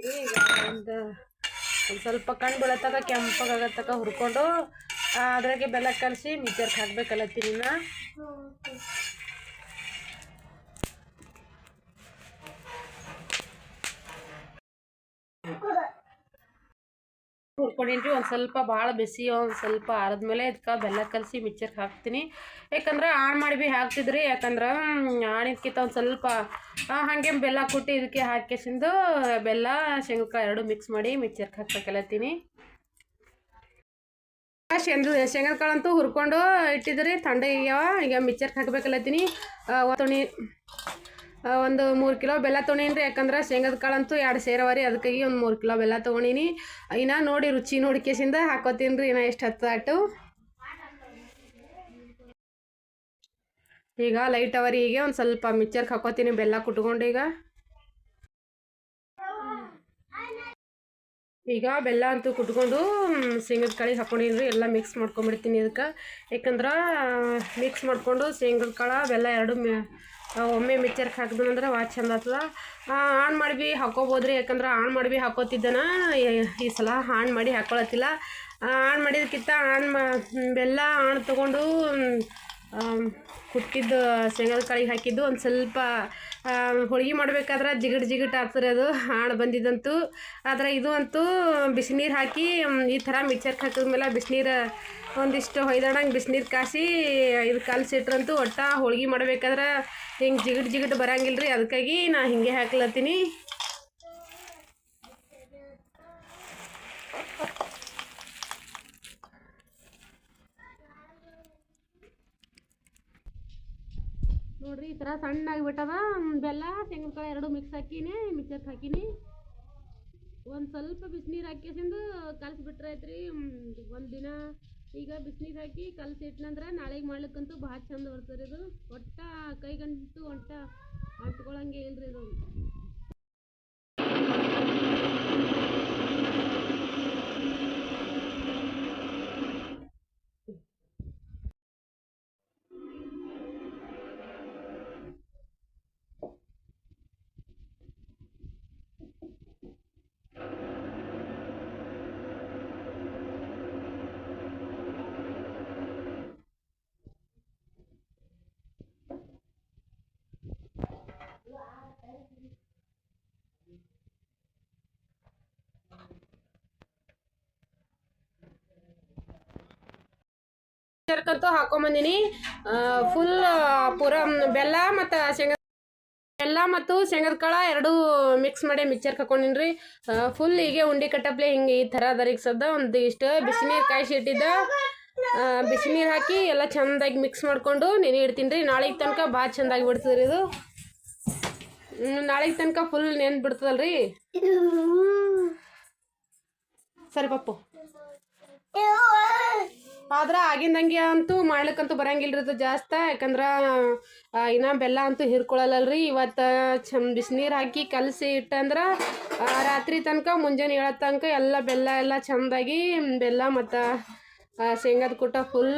ಈಗ ಒಂದು ಸ್ವಲ್ಪ ಕಣ್ಣು ಬೀಳತಕ ಕೆಂಪಗಾಗತಕ ಹುರ್ಕೊಂಡು ಅದ್ರಾಗೆ ಬೆಲ್ಲ ಕಲಸಿ ಮಿಕ್ಸರ್ಗೆ ಹಾಕ್ಬೇಕಲ್ಲತ್ತೀನಿ ನಾ ಹುರ್ಕೊಂಡೇನ್ರಿ ಒಂದು ಸ್ವಲ್ಪ ಭಾಳ ಬಿಸಿ ಒಂದು ಸ್ವಲ್ಪ ಆರಿದ್ಮೇಲೆ ಇದಕ್ಕೆ ಬೆಲ್ಲ ಕಲಸಿ ಮಿಕ್ಸರ್ಗೆ ಹಾಕ್ತೀನಿ ಯಾಕಂದ್ರೆ ಆಣ್ ಮಾಡಿ ಭೀ ಹಾಕ್ತಿದ್ರಿ ಯಾಕಂದ್ರೆ ಆಣಿದ್ಕಿಂತ ಒಂದು ಸ್ವಲ್ಪ ಹಾಗೆ ಬೆಲ್ಲ ಕುಟ್ಟಿ ಇದಕ್ಕೆ ಹಾಕಿಸಿಂದು ಬೆಲ್ಲ ಶೇಂಗಕಾಯಿ ಎರಡು ಮಿಕ್ಸ್ ಮಾಡಿ ಮಿಕ್ಸರ್ಗೆ ಹಾಕ್ಬೇಕಲ್ಲತ್ತೀನಿ ಶೇಂಗಾಕಾಳಂತೂ ಹುರ್ಕೊಂಡು ಇಟ್ಟಿದ್ರಿ ಥಂಡ ಈಗ ಮಿಕ್ಸರ್ಗೆ ಹಾಕ್ಬೇಕಲ್ಲತ್ತೀನಿ ಒಂದು 3 ಕಿಲೋ ಬೆಲ್ಲ ತೊಗೊಂಡೀನಿ ಯಾಕಂದ್ರೆ ಶೇಂಗದ ಕಾಳಂತೂ 2 ಸೇರವರಿ ಅದಕ್ಕಾಗಿ ಒಂದು 3 ಕಿಲೋ ಬೆಲ್ಲ ತೊಗೊಂಡೀನಿ ಇನ್ನು ನೋಡಿ ರುಚಿ ನೋಡಿಕೆಸಿಂದ ಹಾಕೋತೀನಿ ರೀ ಇನ್ನು ಎಷ್ಟು ಹತ್ತು ಈಗ ಲೈಟ್ ಅವರಿಗೆ ಒಂದು ಸ್ವಲ್ಪ ಮಿಕ್ಸರ್ಗೆ ಹಾಕೋತೀನಿ ಬೆಲ್ಲ ಕುಟ್ಕೊಂಡು ಈಗ ಬೆಲ್ಲ ಅಂತೂ ಕುಟ್ಕೊಂಡು ಶೇಂಗದ ಕಾಳಿಗೆ ಹಾಕ್ಕೊಂಡೀನಿ ರೀ ಎಲ್ಲ ಮಿಕ್ಸ್ ಮಾಡ್ಕೊಂಬಿಡ್ತೀನಿ ಇದಕ್ಕೆ ಯಾಕಂದ್ರೆ ಮಿಕ್ಸ್ ಮಾಡಿಕೊಂಡು ಶೇಂಗದ ಕಾಳು ಬೆಲ್ಲ ಎರಡು ಒಮ್ಮೆ ಮಿಕ್ಸರ್ಗೆ ಹಾಕಿದ್ನಂದ್ರೆ ಭಾಳ ಚಂದ ಆಗ್ತದ ಆಣ್ ಮಾಡಿ ಭೀ ಹಾಕೋಬೋದು ರೀ ಯಾಕಂದ್ರೆ ಆಣ್ ಮಾಡಿ ಭೀ ಹಾಕೋತಿದ್ದನ ಈ ಸಲ ಆಣ್ ಮಾಡಿ ಹಾಕ್ಕೊಳತ್ತಿಲ್ಲ ಆಣ್ ಮಾಡಿದಕ್ಕಿಂತ ಬೆಲ್ಲ ಆಣ್ ತೊಗೊಂಡು ಕುಟ್ಟಿದ್ದು ಶೇಂಗದ ಕಾಳಿಗೆ ಹಾಕಿದ್ದು ಒಂದು ಸ್ವಲ್ಪ ಹೋಳಿಗೆ ಮಾಡಬೇಕಾದ್ರೆ ಜಿಗಟ್ ಆಗ್ತದೆ ಅದು ಆಣ್ ಬಂದಿದ್ದಂತೂ ಆದರೆ ಇದು ಅಂತೂ ಬಿಸಿನೀರು ಹಾಕಿ ಈ ಥರ ಮಿಕ್ಸರ್ಗೆ ಹಾಕಿದ್ಮೇಲೆ ಬಿಸಿನೀರು ಒಂದಿಷ್ಟು ಹೊಯ್ದಾಡಂಗೆ ಬಿಸಿನೀರು ಕಾಸಿ ಇದು ಕಲಸಿಟ್ರಂತೂ ಒಟ್ಟು ಹೋಳಿಗೆ ಮಾಡಬೇಕಾದ್ರೆ ಹಿಂಗೆ ಜಿಗಟ್ ಬರಂಗಿಲ್ಲ ರೀ ಅದಕ್ಕಾಗಿ ನಾ ಹಿಂಗೆ ಹಾಕ್ಲತ್ತೀನಿ ನೋಡ್ರಿ ಈ ಥರ ಸಣ್ಣಾಗಿ ಬಿಟ್ಟದ ಬೆಲ್ಲ ಶೇಂಗಕಾಯಿ ಎರಡು ಮಿಕ್ಸ್ ಹಾಕಿನಿ ಮಿಕ್ಸರ್ಗೆ ಹಾಕಿನಿ ಒಂದು ಸ್ವಲ್ಪ ಬಿಸಿನೀರು ಹಾಕಿಸಿಂದು ಕಲಸಿಬಿಟ್ರೆ ಐತ್ರಿ ಒಂದು ದಿನ ಈಗ ಬಿಸಿನೀರು ಹಾಕಿ ಕಲಸಿಟ್ನಂದ್ರೆ ನಾಳೆಗೆ ಮಾಡ್ಲಿಕ್ಕಂತೂ ಭಾಳ ಚಂದ ಬರ್ತದೆ ಇದು ಒಟ್ಟ ಕೈಗಂಟು ಅಂಟ್ಕೊಳಂಗೆ ಇಲ್ರಿ ಇದು ಮಿಕ್ಸರ್ಕಂತೂ ಹಾಕೊಂಬಂದಿನಿ ಫುಲ್ ಪೂರ ಬೆಲ್ಲ ಮತ್ತು ಶೇಂಗದ ಕಾಳು ಎರಡು ಮಿಕ್ಸ್ ಮಾಡಿ ಮಿಕ್ಸರ್ಗೆ ಹಾಕೊಂಡಿನಿ ರೀ ಫುಲ್ ಹೀಗೆ ಉಂಡೆ ಕಟ್ಟಪ್ಲೆ ಹಿಂಗೆ ಈ ಥರ ದರಿಗ್ಸದ ಒಂದು ಇಷ್ಟು ಬಿಸಿನೀರು ಕಾಯಿಸಿ ಇಟ್ಟಿದ್ದ ಬಿಸಿನೀರು ಹಾಕಿ ಎಲ್ಲ ಚೆಂದಾಗಿ ಮಿಕ್ಸ್ ಮಾಡಿಕೊಂಡು ನೆನೆ ಇಡ್ತೀನಿ ರೀ ನಾಳೆಗೆ ತನಕ ಭಾಳ ಚೆಂದಾಗಿ ಬಿಡ್ತದೆ ರೀ ಇದು ನಾಳೆಗೆ ತನಕ ಫುಲ್ ನೆನ್ದು ಬಿಡ್ತದಲ್ರಿ ಸರಿ ಪಪ್ಪು ಆದ್ರೆ ಆಗಿಂದಂಗೆ ಅಂತೂ ಮಾಡ್ಲಿಕ್ಕಂತೂ ಬರಂಗಿಲ್ಲ ರೀ ಜಾಸ್ತಿ ಯಾಕಂದ್ರೆ ಇನ್ನು ಬೆಲ್ಲ ಅಂತೂ ಹಿರ್ಕೊಳ್ಳಲ್ಲಲ್ರಿ ಇವತ್ತು ಬಿಸಿನೀರು ಹಾಕಿ ಕಲಸಿ ಇಟ್ಟಂದ್ರೆ ರಾತ್ರಿ ತನಕ ಮುಂಜಾನೆ ಹೇಳೋ ತನಕ ಎಲ್ಲ ಬೆಲ್ಲ ಎಲ್ಲ ಚೆಂದಾಗಿ ಬೆಲ್ಲ ಮತ್ತು ಶೇಂಗಾದ ಕುಟ್ಟ ಫುಲ್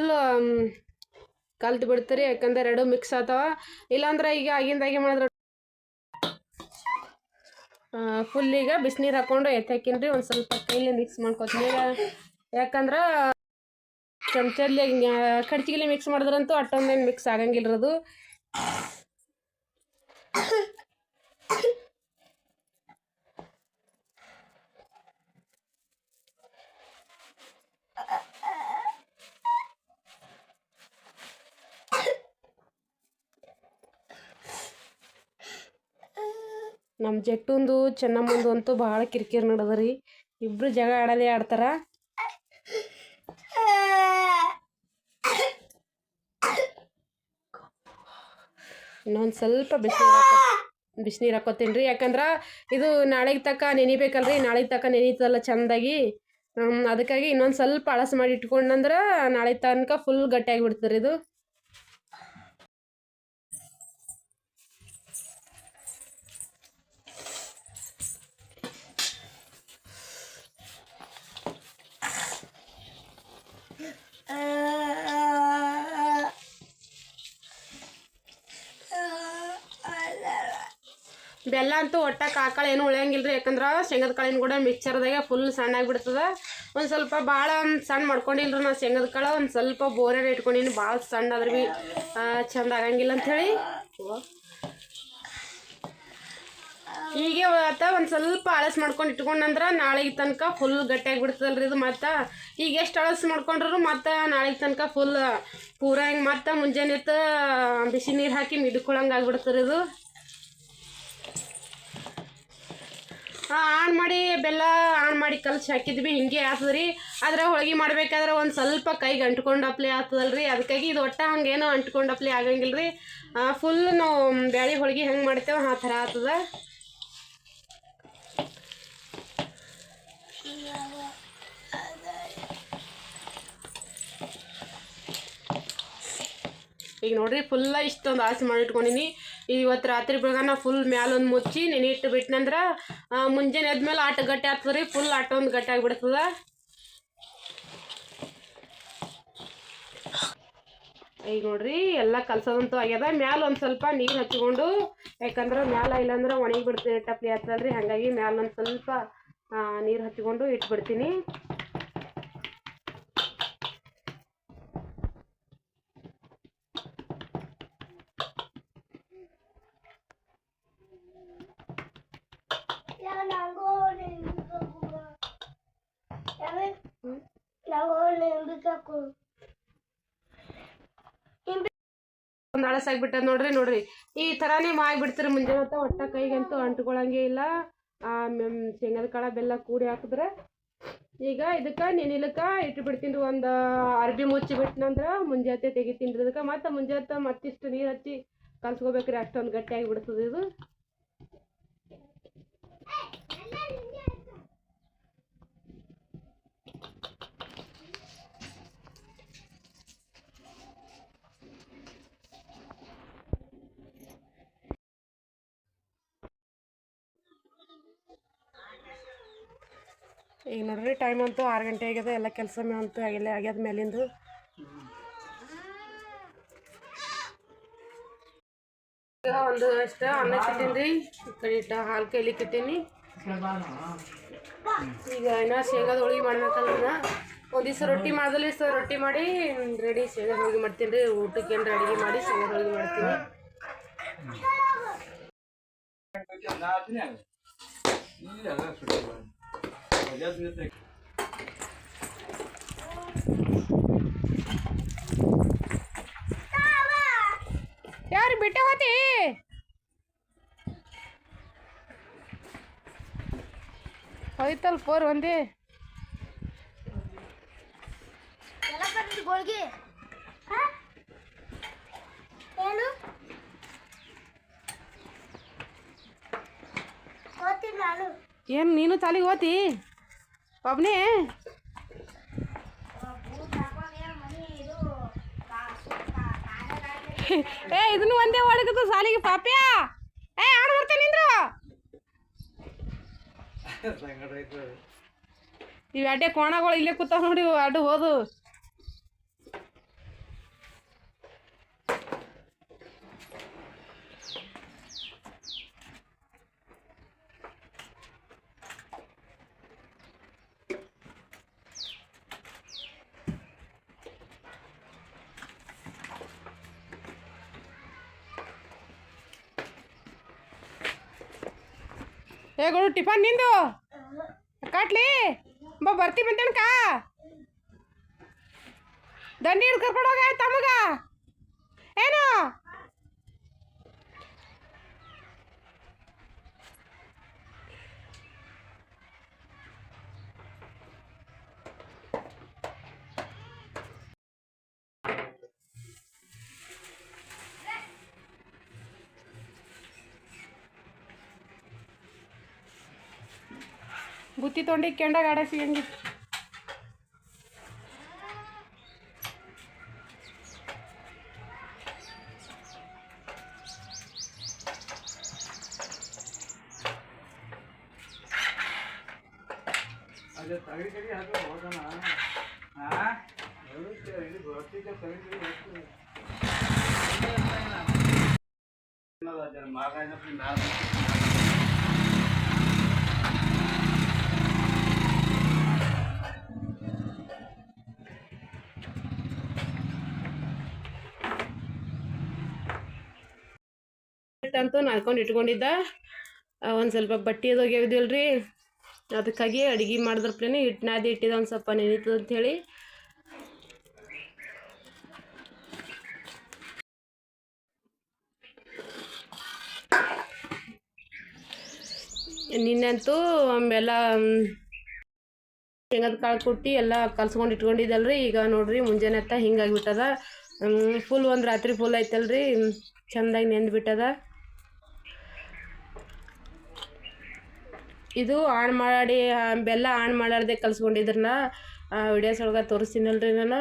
ಕಲ್ತು ಬಿಡ್ತೀರಿ ಯಾಕಂದ್ರೆ ಎರಡು ಮಿಕ್ಸ್ ಆಗ್ತಾವ ಇಲ್ಲಾಂದ್ರೆ ಈಗ ಆಗಿಂದಾಗೆ ಮಾಡಿದ್ರೆ ಫುಲ್ ಈಗ ಬಿಸಿನೀರು ಹಾಕ್ಕೊಂಡು ಎತ್ತಾಕಿನ್ರಿ ಒಂದು ಸ್ವಲ್ಪ ಕೈಲಿ ಮಿಕ್ಸ್ ಮಾಡ್ಕೊತೀನಿ ಯಾಕಂದ್ರೆ ಚಮಚಲ್ಲಿ ಕಡ್ಚಿಗೆಲಿ ಮಿಕ್ಸ್ ಮಾಡಿದ್ರಂತೂ ಅಷ್ಟೊಂದೇನು ಮಿಕ್ಸ್ ಆಗಂಗಿಲ್ಲರದು ನಮ್ಮ ಜಟ್ಟುಂದು ಚೆನ್ನಮ್ಮಂದು ಅಂತೂ ಭಾಳ ಕಿರಿಕಿರಿ ನಡೆದ್ರಿ ಇಬ್ಬರು ಜಗ ಆಡೋದೇ ಆಡ್ತಾರ ಇನ್ನೊಂದು ಸ್ವಲ್ಪ ಬಿಸಿನೀರು ಹಾಕೋತೀನಿ ರೀ ಯಾಕಂದ್ರೆ ಇದು ನಾಳೆಗೆ ತನಕ ನೆನಿಬೇಕಲ್ರಿ ನಾಳೆಗೆ ತನಕ ನೆನೀತಲ್ಲ ಚೆಂದಾಗಿ ಅದಕ್ಕಾಗಿ ಇನ್ನೊಂದು ಸ್ವಲ್ಪ ಅಳಸು ಮಾಡಿ ಇಟ್ಕೊಂಡಂದ್ರೆ ನಾಳೆ ತನಕ ಫುಲ್ ಗಟ್ಟಿಯಾಗಿ ಬಿಡ್ತದೆ ಇದು ಬೆಲ್ಲ ಅಂತೂ ಒಟ್ಟ ಕಾಳು ಏನು ಉಳಿಯಂಗಿಲ್ಲ ರೀ, ಯಾಕಂದ್ರೆ ಶೇಂಗದ ಕಾಳಿನ ಕೂಡ ಮಿಕ್ಸರ್ದಾಗೆ ಫುಲ್ ಸಣ್ಣಾಗಿ ಬಿಡ್ತದೆ. ಒಂದು ಸ್ವಲ್ಪ ಭಾಳ ಸಣ್ಣ ಮಾಡ್ಕೊಂಡಿಲ್ಲ ರೀ, ನಾನು ಶೇಂಗದ ಕಾಳು ಒಂದು ಸ್ವಲ್ಪ ಬೋರೇನ ಇಟ್ಕೊಂಡಿನಿ, ಭಾಳ ಸಣ್ಣ ಆದ್ರೆ ಭೀ ಚಂದ ಆಗಂಗಿಲ್ಲ ಅಂಥೇಳಿ. ಹೀಗೆ ಒಂದು ಸ್ವಲ್ಪ ಅಳಸ್ ಮಾಡ್ಕೊಂಡು ಇಟ್ಕೊಂಡ್ರೆ ನಾಳೆಗೆ ತನಕ ಫುಲ್ ಗಟ್ಟಿಯಾಗಿ ಬಿಡ್ತದಲ್ರಿ ಇದು. ಮತ್ತು ಈಗ ಎಷ್ಟು ಅಳಸ್ ಮಾಡ್ಕೊಂಡ್ರು ಮತ್ತು ನಾಳೆಗೆ ತನಕ ಫುಲ್ ಪೂರ ಹಿಂಗೆ ಮತ್ತು ಮುಂಜಾನೆ ಬಿಸಿ ನೀರು ಹಾಕಿ ಮಿಡ್ಕೊಳಂಗೆ ಆಗ್ಬಿಡ್ತಾರೆ ಇದು. ಆನ್ ಮಾಡಿ ಬೆಲ್ಲ ಆನ್ ಮಾಡಿ ಕಲ್ಸಿ ಹಾಕಿದ್ವಿ ಹಿಂಗೆ ಆಗ್ತದ್ರಿ. ಆದರೆ ಹೋಳಿಗೆ ಮಾಡ್ಬೇಕಾದ್ರೆ ಒಂದು ಸ್ವಲ್ಪ ಕೈಗೆ ಅಂಟ್ಕೊಂಡಪ್ಲೆ ಆಗ್ತದಲ್ರಿ, ಅದಕ್ಕಾಗಿ ಇದು ಒಟ್ಟ ಹಂಗೇನೋ ಅಂಟ್ಕೊಂಡಪ್ಲೆ ಆಗಂಗಿಲ್ಲ ರೀ. ಫುಲ್ ನಾವು ಬ್ಯಾಳಿ ಹೋಳಿಗೆ ಹೆಂಗೆ ಮಾಡ್ತೇವೆ ಆ ಥರ ಆಗ್ತದ. ಈಗ ನೋಡ್ರಿ ಫುಲ್ಲ ಇಷ್ಟೊಂದು ಆಸೆ ಮಾಡಿಟ್ಕೊಂಡಿನಿ. ಇವತ್ತು ರಾತ್ರಿ ಬೆಳಗಾನ ಫುಲ್ ಮ್ಯಾಲೊಂದು ಮುಚ್ಚಿ ನೆನಿಟ್ಟು ಬಿಟ್ಟನಂದ್ರೆ ಮುಂಜಾನೆ ಎದ್ಮೇಲೆ ಆಟ ಗಟ್ಟಿ ಆಗ್ತದೆ ರೀ, ಫುಲ್ ಆಟ ಒಂದು ಗಟ್ಟಿ ಆಗಿಬಿಡ್ತದ. ಈಗ ನೋಡ್ರಿ ಎಲ್ಲ ಕಲ್ಸೋದಂತೂ ಆಗ್ಯದ. ಮ್ಯಾಲ ಒಂದು ಸ್ವಲ್ಪ ನೀರು ಹಚ್ಕೊಂಡು, ಯಾಕಂದ್ರೆ ಮ್ಯಾಲ ಇಲ್ಲಾಂದ್ರೆ ಒಣಗಿ ಬಿಡ್ತೀವಿ ಟಪ್ಲಿ ಆಗ್ತದಲ್ರಿ, ಹಾಗಾಗಿ ಮ್ಯಾಲ ಒಂದು ಸ್ವಲ್ಪ ನೀರು ಹಚ್ಕೊಂಡು ಇಟ್ಬಿಡ್ತೀನಿ. ಒಂದು ಅಳಸಾಗಿಬಿಟ್ಟದ ನೋಡ್ರಿ ಈ ಥರನೇ ಮಾಡಿಬಿಡ್ತೀರಿ ಮುಂಜಾನೆ ಹೊತ್ತ. ಒಟ್ಟ ಕೈಗಂತೂ ಅಂಟ್ಕೊಳಂಗೆ ಇಲ್ಲ. ಶೇಂಗದ ಕಾಳು ಬೆಲ್ಲ ಕೂಡಿ ಹಾಕಿದ್ರೆ ಈಗ ಇದಕ್ಕೆ ನೆನಿಲಕ್ಕೆ ಇಟ್ಬಿಡ್ತೀನಿ. ಒಂದು ಅರ್ಬಿ ಮುಚ್ಚಿ ಬಿಟ್ಟನಂದ್ರೆ ಮುಂಜಾನೆ ತೆಗಿತೀನಿ. ಇದಕ್ಕೆ ಮತ್ತು ಮುಂಜಾನೆ ಮತ್ತಿಷ್ಟು ನೀರು ಹಚ್ಚಿ ಕಲ್ಸ್ಕೋಬೇಕ್ರಿ, ಅಷ್ಟೊಂದು ಗಟ್ಟಿಯಾಗಿ ಬಿಡ್ತದೆ ಇದು. ಈಗ ನೋಡ್ರಿ ಟೈಮ್ ಅಂತೂ 6 ಗಂಟೆ ಆಗ್ಯದ. ಎಲ್ಲ ಕೆಲಸ ಅಂತೂ ಆಗ್ಯದ ಮೇಲಿಂದು. ಈಗ ಒಂದು ಅಷ್ಟು ಅನ್ನ ಇಟ್ಟಿನಿ ರೀ, ಈ ಕಡೆ ಇಟ್ಟು ಹಾಲು ಕೈಲಿಕ್ಕೆ ಇಟ್ಟೀನಿ. ಈಗ ಏನೋ ಶೇಂಗಾದ ಹೋಳಿಗೆ ಮಾಡ್ಬೇಕಲ್ಲ, ಒಂದು ದಿವಸ ರೊಟ್ಟಿ ಮಾಡಿದಲ್ಲಿ ರೊಟ್ಟಿ ಮಾಡಿ ರೆಡಿ ಶೇಂಗಾದ ಹೋಳಿಗೆ ಮಾಡ್ತೀನಿ ರೀ. ಊಟಕ್ಕೆ ಏನು ಅಡುಗೆ ಮಾಡಿ ಶೇಂಗಾದ ಹೋಳಿಗೆ ಮಾಡ್ತೀನಿ. ಯಾರು ಬಿಟ್ಟೆ ಹೋತಿ? ಹೋಯ್ತಲ್ ಪೋರ್ ಒಂದೇ ಹೋಳಿಗೆ ಏನು ಓದ್ತೀನಿ ನಾನು. ಏನು ನೀನು ತಾಲಿಗೆ ಹೋತಿ ಒಬ್ಬನೇ? ಏ ಇದನ್ನು ಒಂದೇ ಹೊಡಗದು ಸಾಲಿಗೆ ಪಾಪ್ಯಾ. ಏ ಆಡ ಬರ್ತೇನೆ ನಿಂದ್ರು. ಇವು ಅಡ್ಡೆ ಕೋಣಗಳು ಇಲ್ಲೇ ಕೂತಾವ ನೋಡಿ, ಅಡ್ಡು ಹೋದು. ಏ ಗುರು ಟಿಫನ್ ನಿಂದು ಕಟ್ಲಿ ಬಾ, ಬರ್ತಿ ಬಂತೇನಕ ದಂಡಿ ಹಿಡ್ದು ಕರ್ಕೊಂಡು ಹೋಗ ತಮಗ. ಏನು ಗುತ್ತಿ ತೊಂಡಿ ಕೆಂಡಾಗ ಆಡಸಿ ಹಂಗೆ. ಮಾಗ ಹಿಟ್ಟಂತೂ ನಾದ್ಕೊಂಡು ಇಟ್ಕೊಂಡಿದ್ದ. ಒಂದು ಸ್ವಲ್ಪ ಬಟ್ಟೆ ಅದು ಒಗ್ಯಾವ್ದಿಲ್ರಿ, ಅದಕ್ಕಾಗಿ ಅಡುಗೆ ಮಾಡಿದ್ರಪ್ಲೇನೆ ಹಿಟ್ಟು ನಾದಿ ಇಟ್ಟಿದ್ದ ಒಂದು ಸ್ವಲ್ಪ ನೆನೀತದೆ ಅಂಥೇಳಿ. ನಿನ್ನಂತೂ ಬೆಲ್ಲ ಶೇಂಗದ ಕಾಳು ಕುಟ್ಟಿ ಎಲ್ಲ ಕಲ್ಸ್ಕೊಂಡು ಇಟ್ಕೊಂಡಿದ್ದಲ್ರಿ. ಈಗ ನೋಡ್ರಿ ಮುಂಜಾನೆ ಹತ್ತ ಹಿಂಗಾಗಿಬಿಟ್ಟದ. ಫುಲ್ ಒಂದು ರಾತ್ರಿ ಫುಲ್ ಐತಲ್ರಿ, ಚೆಂದಾಗಿ ನೆಂದ್ಬಿಟ್ಟದ. ಇದು ಆಣ್ ಮಾಡಿ ಬೆಲ್ಲ ಆಣ್ ಮಾಡಾರ್ದೆ ಕಲ್ಸ್ಕೊಂಡಿದ್ರನ್ನ ವಿಡಿಯೋಸ್ ಒಳಗೆ ತೋರಿಸ್ತೀನಲ್ರಿ ನಾನು.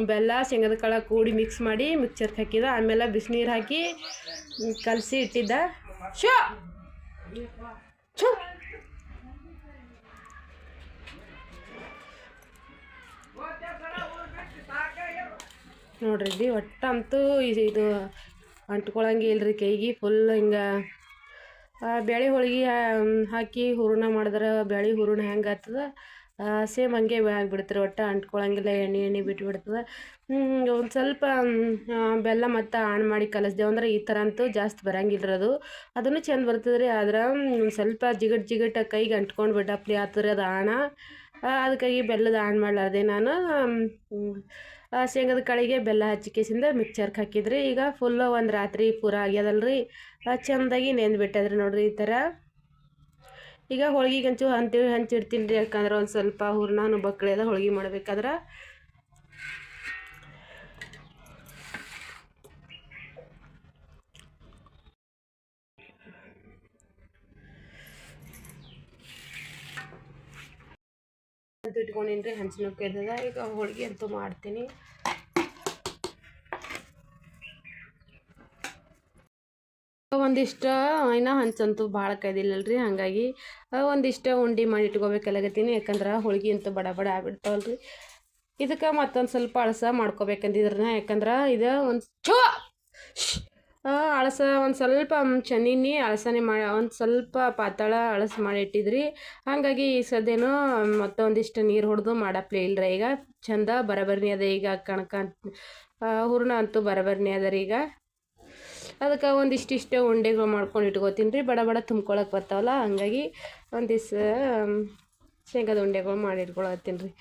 ಬೆಲ್ಲ ಶೇಂಗದ ಕಾಳು ಕೂಡಿ ಮಿಕ್ಸ್ ಮಾಡಿ ಮಿಕ್ಚರ್ಗೆ ಹಾಕಿದ, ಆಮೇಲೆ ಬಿಸಿನೀರು ಹಾಕಿ ಕಲಸಿ ಇಟ್ಟಿದ್ದ. ಶೋ ನೋಡ್ರಿ ಇಲ್ಲಿ ಒಟ್ಟಂತೂ ಇದು ಅಂಟ್ಕೊಳಂಗೆ ಇಲ್ರಿ ಕೈಗೆ. ಫುಲ್ ಹಿಂಗೆ ಬ್ಯಾಳೆ ಹೋಳಿಗೆ ಹಾಕಿ ಹೂರಣ ಮಾಡಿದ್ರೆ ಬ್ಯಾಳೆ ಹೂರಣ ಹೆಂಗೆ ಆಗ್ತದ ಸೇಮ್ ಹಂಗೆ ಆಗಿಬಿಡ್ತಾರೆ. ಒಟ್ಟು ಅಂಟ್ಕೊಳಂಗಿಲ್ಲ, ಎಣ್ಣೆ ಬಿಟ್ಬಿಡ್ತದೆ. ಒಂದು ಸ್ವಲ್ಪ ಬೆಲ್ಲ ಮತ್ತು ಆಣ್ ಮಾಡಿ ಕಲಸ್ದೇವು ಅಂದ್ರೆ ಈ ಥರ ಅಂತೂ ಜಾಸ್ತಿ ಬರಂಗಿಲ್ಲ ಅದು. ಅದನ್ನು ಚೆಂದ ಬರ್ತದೆ ರೀ. ಆದ್ರೆ ಒಂದು ಸ್ವಲ್ಪ ಜಿಗಟ್ ಕೈಗೆ ಅಂಟ್ಕೊಂಡು ಬಿಡಪ್ಲಿ ಆಗ್ತದೆ ಅದು ಆಣ. ಅದಕ್ಕಾಗಿ ಬೆಲ್ಲದ ಆಣ್ ಮಾಡಲಾರ್ದೆ ನಾನು ಶೇಂಗದ ಕಾಳಿಗೆ ಬೆಲ್ಲ ಹಚ್ಚಿಕೇಸಿಂದ ಮಿಕ್ಚರ್ಗೆ ಹಾಕಿದ್ರಿ. ಈಗ ಫುಲ್ಲು ಒಂದು ರಾತ್ರಿ ಪೂರ ಆಗ್ಯದಲ್ರಿ, ಚೆಂದಾಗಿ ನೆಂದ್ಬಿಟ್ಟದ್ರಿ ನೋಡ್ರಿ ಈ ಥರ. ಈಗ ಹೋಳಿಗೆಗೆ ಹಂಚಿಡ್ತೀನಿ ರೀ, ಯಾಕಂದ್ರೆ ಒಂದು ಸ್ವಲ್ಪ ಹೂರ್ಣನೂ ಬಕ್ಕಳೆದ ಹೋಳಿಗೆ ಮಾಡ್ಬೇಕಾದ್ರೆ. ಅಂತ ಇಟ್ಕೊಂಡೀನಿ ರೀ, ಹಂಚಿನ ಕೆದದ. ಈಗ ಹೋಳಿಗೆ ಅಂತೂ ಮಾಡ್ತೀನಿ. ಒಂದಿಷ್ಟು ಇನ್ನೂ ಹಂಚಂತೂ ಭಾಳ ಕೈದಿಲ್ಲಲ್ರಿ, ಹಾಗಾಗಿ ಒಂದಿಷ್ಟು ಉಂಡೆ ಮಾಡಿ ಇಟ್ಕೋಬೇಕಲ್ಲಗತ್ತೀನಿ. ಯಾಕಂದ್ರೆ ಹೋಳಿಗೆ ಅಂತೂ ಬಡ ಆಗ್ಬಿಡ್ತಾವಲ್ರಿ. ಇದಕ್ಕೆ ಮತ್ತೊಂದು ಸ್ವಲ್ಪ ಅಳಸ ಮಾಡ್ಕೋಬೇಕಂದಿದ್ರನ್ನ, ಯಾಕಂದ್ರೆ ಇದು ಒಂದು ಅಳಸ ಒಂದು ಸ್ವಲ್ಪ ಚೆನ್ನಿನಿ ಅಳಸನೆ ಮಾಡಿ ಒಂದು ಸ್ವಲ್ಪ ಪಾತಳ ಅಳಸ ಮಾಡಿ ಇಟ್ಟಿದ್ರಿ. ಹಾಗಾಗಿ ಈ ಸದ್ಯನೂ ಮತ್ತೊಂದಿಷ್ಟು ನೀರು ಹೊಡೆದು ಮಾಡಪ್ಲೇ ಇಲ್ಲರಿ. ಈಗ ಚಂದ ಬರಬರ್ನಿ ಅದ. ಈಗ ಕಣಕ ಹೂರ್ಣ ಅಂತೂ ಬರಬರ್ನಿ ಅದ ರೀ. ಈಗ ಅದಕ್ಕೆ ಒಂದಿಷ್ಟಿಷ್ಟು ಉಂಡೆಗಳು ಮಾಡ್ಕೊಂಡು ಇಟ್ಕೋತೀನಿ ರೀ, ಬಡ ತುಂಬ್ಕೊಳಕ್ಕೆ ಬರ್ತಾವಲ್ಲ. ಹಂಗಾಗಿ ಒಂದಿಷ್ಟು ಶೇಂಗದ ಉಂಡೆಗಳು ಮಾಡಿ ಇಟ್ಕೊಳತ್ತೀನಿ ರೀ.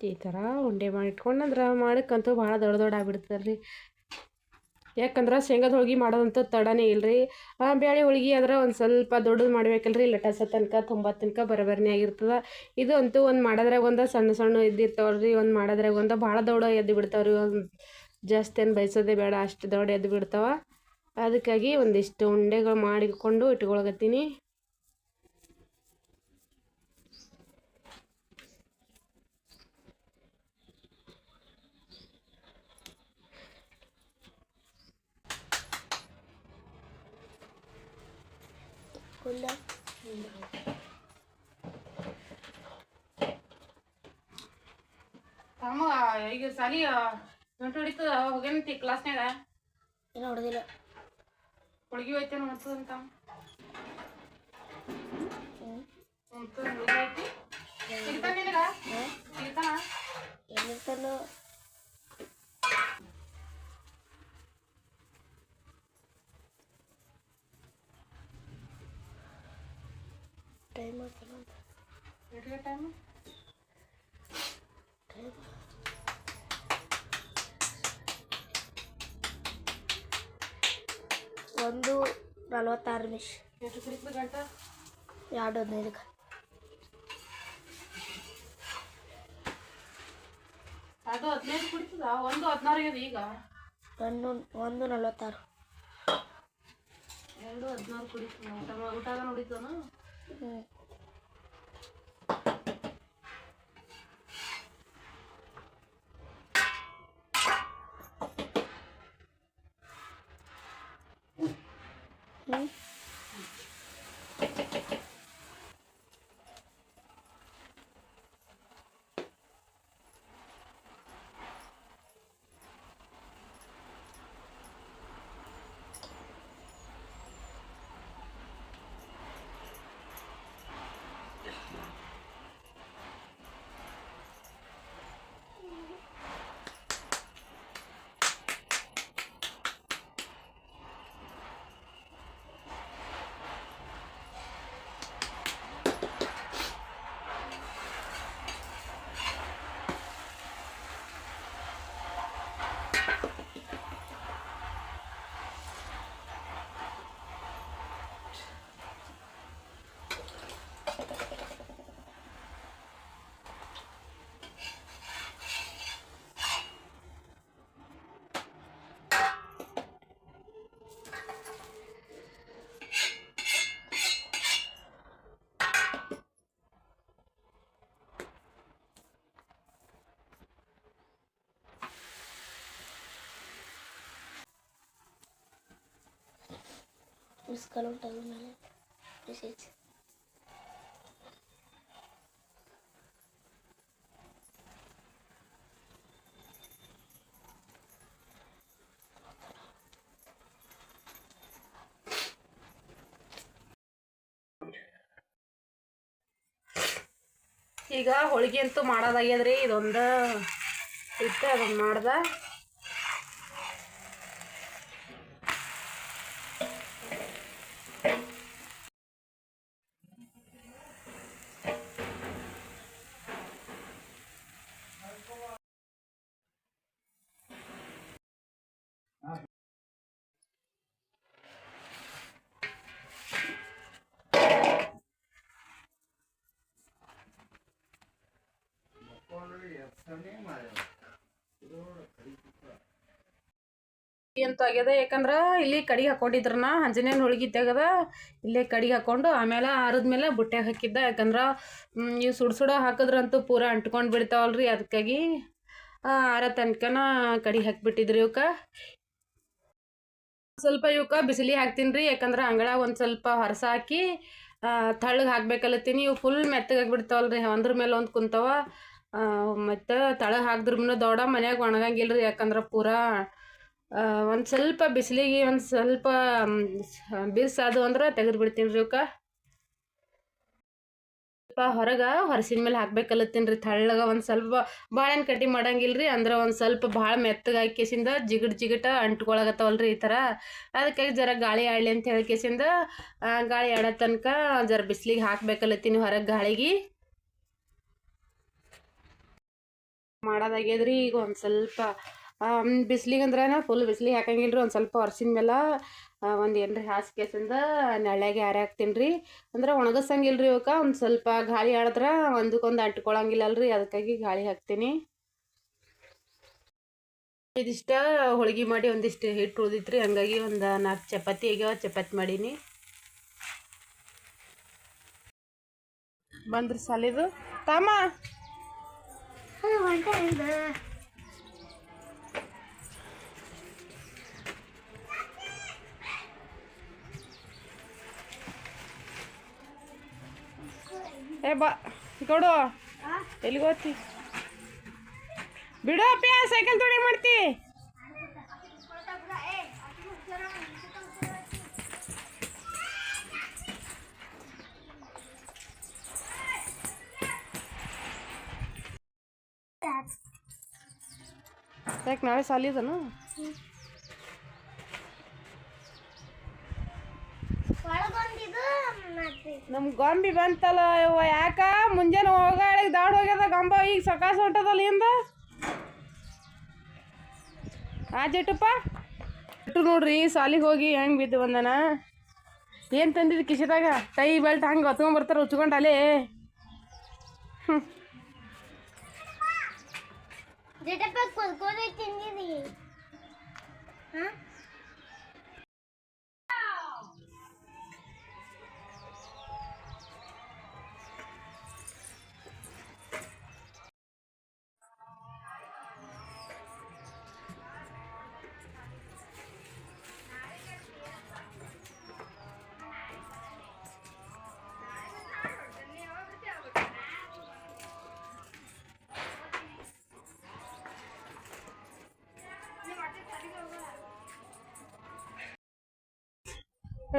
ಈ ಥರ ಉಂಡೆ ಮಾಡಿ ಇಟ್ಕೊಂಡ್ರೆ ಮಾಡೋಕ್ಕಂತೂ ಭಾಳ ದೊಡ್ಡ ಆಗ್ಬಿಡ್ತದೆ ರೀ. ಯಾಕಂದ್ರೆ ಶೇಂಗದ ಹೋಳಿಗೆ ಮಾಡೋದಂತೂ ತಡನೇ ಇಲ್ಲರಿ. ಬ್ಯಾಳೆ ಹೋಳಿಗೆ ಆದ್ರೆ ಒಂದು ಸ್ವಲ್ಪ ದೊಡ್ಡದು ಮಾಡ್ಬೇಕಲ್ರಿ, ಲಟಾಸ ತನಕ 90 ತನಕ ಬರಬರ್ನಿ ಆಗಿರ್ತದೆ. ಇದು ಅಂತೂ ಒಂದು ಮಾಡೋದ್ರಾಗ ಒಂದು ಸಣ್ಣ ಇದ್ದಿರ್ತಾವಲ್ರಿ, ಒಂದು ಮಾಡೋದ್ರಾಗ ಒಂದು ಭಾಳ ದೊಡ್ಡ ಎದ್ದು ಬಿಡ್ತಾವ್ರಿ. ಒಂದು ಜಾಸ್ತಿ ಏನು ಬಯಸೋದೇ ಬೇಡ, ಅಷ್ಟು ದೊಡ್ಡ ಎದ್ದು ಬಿಡ್ತಾವ. ಅದಕ್ಕಾಗಿ ಒಂದಿಷ್ಟು ಉಂಡೆಗಳು ಮಾಡಿಕೊಂಡು ಇಟ್ಕೊಳಕತ್ತೀನಿ. ತಮ್ಮ ಈಗ ಸಾಲಿ ಗಂಟು ಹೊಡಿತದ, ಹೋಗೇನಂತಿ ಕ್ಲಾಸ್ನಾಗ? ಏನು ಹೊಡೆದಿಲ್ಲ. ಹೋಳಿಗೆ ಹೋಯ್ತೇನು ಅಂತ ಸಿಗ್ತಾನ ನಿನಗ? ಸಿಗ್ತಾನ? ಎಲ್ಲಿರ್ತಾನೋ ಟೈಮ್ ಆಗ್ತಲ್ಲ. ಎಷ್ಟಿಗೆ ಟೈಮ್? 1:46. ಎಷ್ಟು ಕುಡಿತದ ಗಂಟ? 2:15. ಅದು 15 ಕುಡಿತದ, 1:16 ಆಗ್ಯದ ಈಗ. 1:46. 2:16 ಕುಡಿತದ. ಊಟಗ ನೋಡಿತನ? ಹ್ಞೂ. ಮಿಸ್ ಕಾಲ್ ಉಂಟಲ್ಲ ಮೇಲೆ ಮೆಸೇಜ್. ಈಗ ಹೋಳಿಗೆ ಅಂತೂ ಮಾಡೋದಾಗ್ಯದ್ರಿ. ಇದೊಂದು ಇಟ್ಟು ಅದನ್ನು ಮಾಡ್ದೆ. ಅಂತೂ ಆಗ್ಯದ. ಯಾಕಂದ್ರೆ ಇಲ್ಲಿ ಕಡಿಗೆ ಹಾಕೊಂಡಿದ್ರನ ಅಂಜನೇಯನ ಹೋಳಿಗೆ ತೆಗದ ಇಲ್ಲೇ ಕಡಿಗೆ ಹಾಕ್ಕೊಂಡು ಆಮೇಲೆ ಆರಿದ್ಮೇಲೆ ಬುಟ್ಟ್ಯಾಗ ಹಾಕಿದ್ದ. ಯಾಕಂದ್ರೆ ಇವು ಸುಡ ಹಾಕಿದ್ರಂತೂ ಪೂರ ಅಂಟ್ಕೊಂಡು ಬಿಡ್ತಾವಲ್ರಿ, ಅದಕ್ಕಾಗಿ ಆರ ತನಕನ ಕಡಿಗೆ ಹಾಕಿಬಿಟ್ಟಿದ್ರಿ. ಇವಕ್ಕೆ ಸ್ವಲ್ಪ ಬಿಸಿಲಿಗೆ ಹಾಕ್ತೀನಿ ರೀ. ಯಾಕಂದ್ರೆ ಅಂಗಳ ಒಂದು ಸ್ವಲ್ಪ ಹೊರಸ ಹಾಕಿ ತಳ್ಳಗೆ ಹಾಕ್ಬೇಕಲ್ಲತ್ತೀನಿ. ಇವು ಫುಲ್ ಮೆತ್ತಗಾಗಿಬಿಡ್ತಾವಲ್ರಿ, ಒಂದ್ರ ಮೇಲೆ ಒಂದು ಕುಂತಾವ. ಮತ್ತು ತಳಗೆ ಹಾಕಿದ್ರೂ ದೊಡ್ಡ ಮನ್ಯಾಗ ಒಣಗಂಗಿಲ್ಲ ರೀ. ಯಾಕಂದ್ರೆ ಪೂರಾ ಒಂದು ಸ್ವಲ್ಪ ಬಿಸಿಲಿಗೆ ಒಂದು ಸ್ವಲ್ಪ ಬಿಸಿದು ಅಂದ್ರೆ ತೆಗೆದು ಬಿಡ್ತೀನಿ ರೀ. ಇವಕ್ಕೆ ಸ್ವಲ್ಪ ಹೊರಸಿನ ಮೇಲೆ ಹಾಕ್ಬೇಕಲ್ಲತ್ತೀನಿ ರೀ. ತಳ್ಳಗೆ ಒಂದು ಸ್ವಲ್ಪ ಭಾಳ ಕಟ್ಟಿ ಮಾಡಂಗಿಲ್ಲ ರೀ. ಅಂದ್ರೆ ಒಂದು ಸ್ವಲ್ಪ ಭಾಳ ಮೆತ್ತಗಾಗಿ ಕೇಸಿಂದ ಜಿಗಟ ಅಂಟ್ಕೊಳಗತ್ತವಲ್ರಿ ಈ ಥರ. ಅದಕ್ಕಾಗಿ ಜರ ಗಾಳಿ ಆಡಲಿ ಅಂತ ಹೇಳಿ ಕೇಸಿಂದ ಗಾಳಿ ಆಡೋ ತನಕ ಜರ ಬಿಸಿಲಿಗೆ ಹಾಕ್ಬೇಕಲ್ಲತ್ತೀನಿ ಹೊರಗೆ ಗಾಳಿಗೆ. ಮಾಡೋದಾಗ್ಯದ್ರಿ. ಈಗ ಒಂದು ಸ್ವಲ್ಪ ಬಿಸಿಲಿಗೆ ಅಂದ್ರೆ ಫುಲ್ ಬಿಸಿಲಿಗೆ ಹಾಕಂಗಿಲ್ಲ ರೀ. ಒಂದು ಸ್ವಲ್ಪ ಹೊರಸಿನ ಮೇಲೆ ಒಂದು ಏನರ ಹಾಸಿ ಕೇಸಿಂದ ನೆಳ್ಳಾಗೆ ಆರೆ ಹಾಕ್ತೀನಿ ರೀ. ಅಂದ್ರೆ ಒಣಗಿಸಂಗಿಲ್ಲ ರೀ. ಇವಕ್ಕೆ ಒಂದು ಸ್ವಲ್ಪ ಗಾಳಿ ಆಡಿದ್ರೆ ಒಂದಕ್ಕೊಂದು ಅಂಟ್ಕೊಳಂಗಿಲ್ಲಲ್ರಿ, ಅದಕ್ಕಾಗಿ ಗಾಳಿ ಹಾಕ್ತೀನಿ. ಇದಿಷ್ಟ ಹೋಳಿಗೆ ಮಾಡಿ ಒಂದಿಷ್ಟು ಹಿಟ್ಟು ಉಳಿದಿತ್ತು ರೀ. ಹಂಗಾಗಿ ಒಂದು 4 ಚಪಾತಿ ಆಗ್ಯಾವ, ಚಪಾತಿ ಮಾಡೀನಿ. ಬಂದ್ರಿ ಸಾಲಿದು ತಾಮ ಏ ಬಾ ಕೊಡು. ಎಲ್ಲಿಗೆ ಹೋಗ್ತಿ? ಬಿಡು ಅಪ್ಪ, ಸೈಕಲ್ ತೊಡೆ ಮಾಡ್ತಿ. ಯಾಕೆ ನಾಳೆ ಸಾಲಿದನು? ನಮ್ಮ ಗೊಂಬಿ ಬಂತಲ್ಲ ಯವ್ವ. ಯಾಕ ಮುಂಜಾನೆ ಹೋಗಾಳಿಗೆ ದಾಡ್ ಹೋಗ್ಯದ ಗೊಂಬ, ಈಗ ಸಕಾಸ ಹೊಂಟದಲ್ಲ ಇಂದ ಆ ಜಟ್ಟಪ್ಪ ಇಟ್ಟು ನೋಡ್ರಿ. ಸಾಲಿಗೆ ಹೋಗಿ ಹೆಂಗೆ ಬಿದ್ದು ಬಂದನ. ಏನು ತಂದಿದ್ದು ಕಿಶೆದಾಗ? ಟೈ ಬೆಲ್ಟ್ ಹಂಗೆ ಹೊತ್ಕೊಂಡ್ಬರ್ತಾರೆ ಉಚ್ಕೊಂಡು ಅಲ್ಲೇ.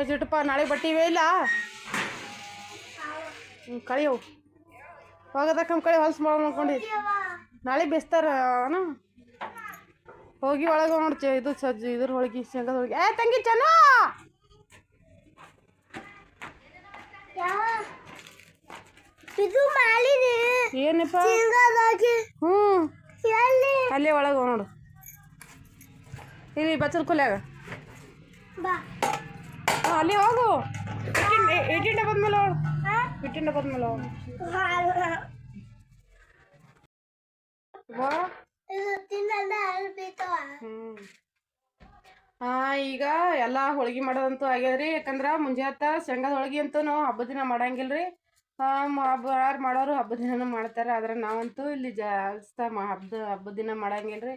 ಚಿಟ್ಟಪ್ಪ ನಾಳೆ ಬಟ್ಟೆ ಇವೇ ಇಲ್ಲ. ಕಳಿಯವು ಹೋಗೋದಕ್ಕ ಕಳಿ ಹೊಲ್ಸು ಮಾಡಿ ಮಾಡ್ಕೊಂಡಿದ್ದು. ನಾಳೆ ಬೇಸ್ತಾರ ಹೋಗಿ ಒಳಗೆ ನೋಡಿ. ಇದು ಸಜ್ಜಿ ಇದ್ರ ಹೋಳಿಗೆ, ಶೇಂಗದ ಹೋಳಿಗೆ. ಏ ತಂಗಿ ಚೆನ್ನ ಏನಪ್ಪ? ಹ್ಞೂ ಅಲ್ಲೇ ಒಳಗೆ ನೋಡು. ಇಲ್ಲಿ ಬಚ್ಚಲ್ ಕೊಲ್ಯಾಗ ಅಲ್ಲಿ ಹೋಗು. ಇಟ್ಟಿನ ಡಬ್ಬದ ಮೇಲೆ ಹೋಗು. ಇಟ್ಟಿನ ಡಬ್ಬದ ಮೇಲೆ ಹೋಗು. ಈಗ ಎಲ್ಲ ಹೋಳಿಗೆ ಮಾಡೋದಂತೂ ಆಗ್ಯದ್ರಿ. ಯಾಕಂದ್ರೆ ಮುಂಜಾತ ಶೇಂಗಾದ ಹೋಳಿಗೆ ಅಂತೂ ನಾವು ಹಬ್ಬದ ದಿನ ಮಾಡಂಗಿಲ್ಲ ರೀ. ಯಾರು ಮಾಡೋರು ಹಬ್ಬದ ದಿನ ಮಾಡ್ತಾರೆ. ಆದ್ರೆ ನಾವಂತೂ ಇಲ್ಲಿ ಜಾಸ್ತಿ ಹಬ್ಬದ ದಿನ ಮಾಡಂಗಿಲ್ಲ ರೀ.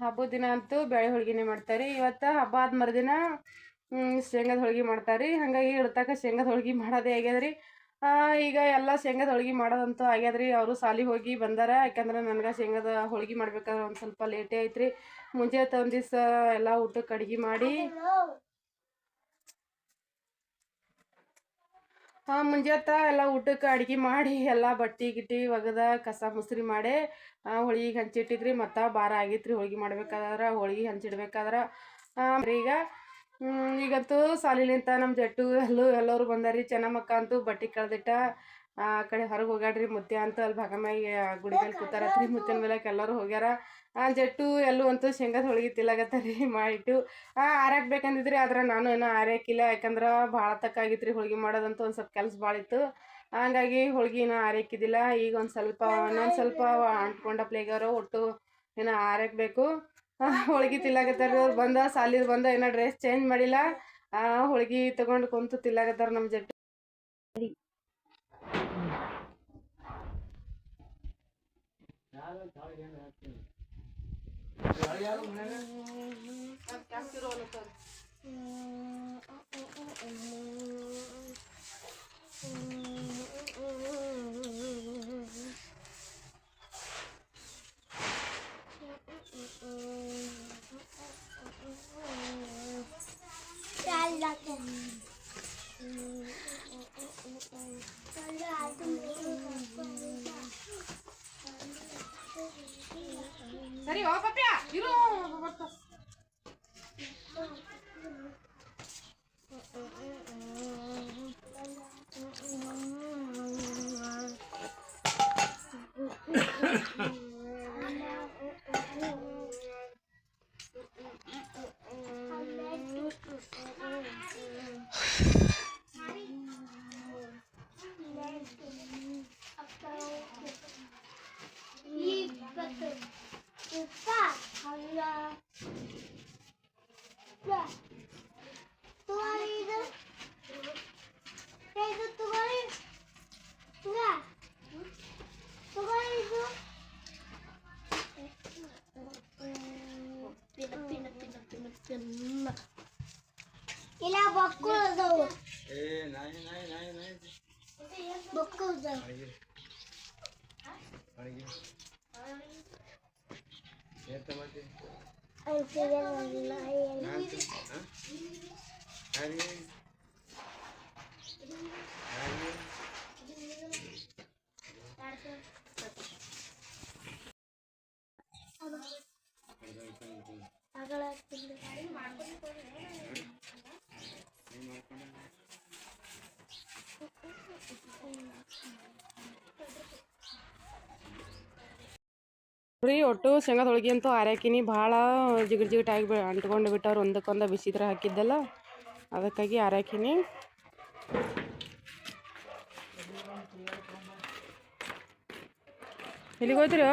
ಹಬ್ಬದ ದಿನ ಅಂತೂ ಬೇಳೆ ಹೋಳಿಗೆನೇ ಮಾಡ್ತಾರೆ. ಇವತ್ತು ಹಬ್ಬ ಆದ ಮರುದಿನ ಶೇಂಗಾದ ಹೋಳ್ಗೆ ಮಾಡ್ತಾರೆ ರೀ. ಹಾಗಾಗಿ ಇಡ್ತಕ್ಕ ಶೇಂಗಾದ ಹೋಳ್ಗೆ ಮಾಡೋದೇ ಆಗ್ಯದ್ರಿ. ಈಗ ಎಲ್ಲ ಶೇಂಗಾದ ಹೋಳ್ಗೆ ಮಾಡೋದಂತೂ ಆಗ್ಯದ್ರಿ. ಅವರು ಸಾಲಿಗೆ ಹೋಗಿ ಬಂದಾರ. ಯಾಕಂದ್ರೆ ನನಗೆ ಶೇಂಗಾದ ಹೋಳ್ಗೆ ಮಾಡ್ಬೇಕಾದ್ರೆ ಒಂದು ಸ್ವಲ್ಪ ಲೇಟೇ ಐತ್ರಿ. ಮುಂಜಾನೆ ಒಂದು ದಿವಸ ಎಲ್ಲ ಊಟಕ್ಕೆ ಅಡ್ಗೆ ಮಾಡಿ ಮುಂಜಾನೆ ಎಲ್ಲ ಊಟಕ್ಕೆ ಅಡ್ಗೆ ಮಾಡಿ ಎಲ್ಲ ಬಟ್ಟೆ ಗಿಟ್ಟಿ ಒಗದ ಕಸ ಮುಸ್ರಿ ಮಾಡಿ ಹೋಳ್ಗೆ ಹಂಚಿಟ್ಟಿದ್ರಿ. ಮತ್ತು ಭಾರ ಆಗಿತ್ರಿ ಹೋಳ್ಗೆ ಮಾಡ್ಬೇಕಾದ್ರೆ, ಹೋಳ್ಗೆ ಹಂಚಿಡ್ಬೇಕಾದ್ರೆ. ಈಗ ಈಗಂತೂ ಸಾಲಿಲಿಂತ ನಮ್ಮ ಜಟ್ಟು ಎಲ್ಲರೂ ಬಂದಾರಿ. ಚೆನ್ನಮ್ಮಕ್ಕ ಅಂತೂ ಬಟ್ಟೆ ಕಳೆದಿಟ್ಟ ಆ ಕಡೆ ಹೊರಗೆ ಹೋಗ್ಯಾಡ್ರಿ. ಮುತ್ಯ ಅಂತೂ ಅಲ್ಲಿ ಭಾಗಮ್ಯಾಗಿ ಗುಡಿ ಮೇಲೆ ಕೂತಾರತ್ರಿ. ಮುತ್ತಿನ ಮೇಲೆ ಎಲ್ಲರೂ ಹೋಗ್ಯಾರ. ಜಟ್ಟು ಎಲ್ಲೂ ಅಂತೂ ಶೇಂಗಾದ ಹೋಳ್ಗೆ ತಿಲ್ಲಾಗತ್ತಾರಿ ಮಾಡಿಟ್ಟು. ಆರಾಕ್ಬೇಕಂದಿದ್ರಿ, ಆದ್ರೆ ನಾನು ಏನೋ ಆರ್ಯಾಕಿಲ್ಲ. ಯಾಕಂದ್ರೆ ಭಾಳ ತಕ್ಕಾಗಿತ್ತು ರೀ ಹೋಳ್ಗೆ ಮಾಡೋದಂತೂ. ಒಂದು ಸ್ವಲ್ಪ ಕೆಲಸ ಭಾಳ ಇತ್ತು. ಹಂಗಾಗಿ ಹೋಳ್ಗೆ ಆರ್ಯಾಕಿದ್ದಿಲ್ಲ. ಈಗ ಇನ್ನೊಂದು ಸ್ವಲ್ಪ ಅಂಟ್ಕೊಂಡಪ್ಲೇಗಾರ ಒಟ್ಟು ಏನೋ ಆರ್ಯಾಕಬೇಕು. ಹೋಳ್ಗೆ ತಿಲ್ಲಾಗತ್ತಾರ ಅವ್ರು. ಸಾಲಿಗೆ ಬಂದ ಏನೋ ಡ್ರೆಸ್ ಚೇಂಜ್ ಮಾಡಿಲ್ಲ. ಹೋಳ್ಗೆ ತಗೊಂಡು ಕುಂತು ತಿಲ್ಲಾಗತ್ತಾರ ನಮ್ಮ ಜಟ್ಟು. ಸರಿ ಓ ಪಪ್ಯ ಇರು. ಇಲ್ಲ ಬೊಕ್ಕು ಅದಾವು. ಬೊಕ್ಕು ಅದಾವು. ರೀ ಒಟ್ಟು ಶೇಂಗಾದ ಹೋಳ್ಗೆ ಅಂತೂ ಆರ್ಯಾಕಿನಿ. ಭಾಳ ಜಿಗಿಟಾಗಿ ಅಂಟ್ಕೊಂಡು ಬಿಟ್ಟವ್ರು. ಒಂದಕ್ಕೊಂದು ಬಿಸಿದ್ರೆ ಹಾಕಿದ್ದಲ್ಲ, ಅದಕ್ಕಾಗಿ ಆರ್ಯಾಕಿನಿ. ಎಲ್ಲಿಗೆ ಹೋಯ್ತಿರಿ?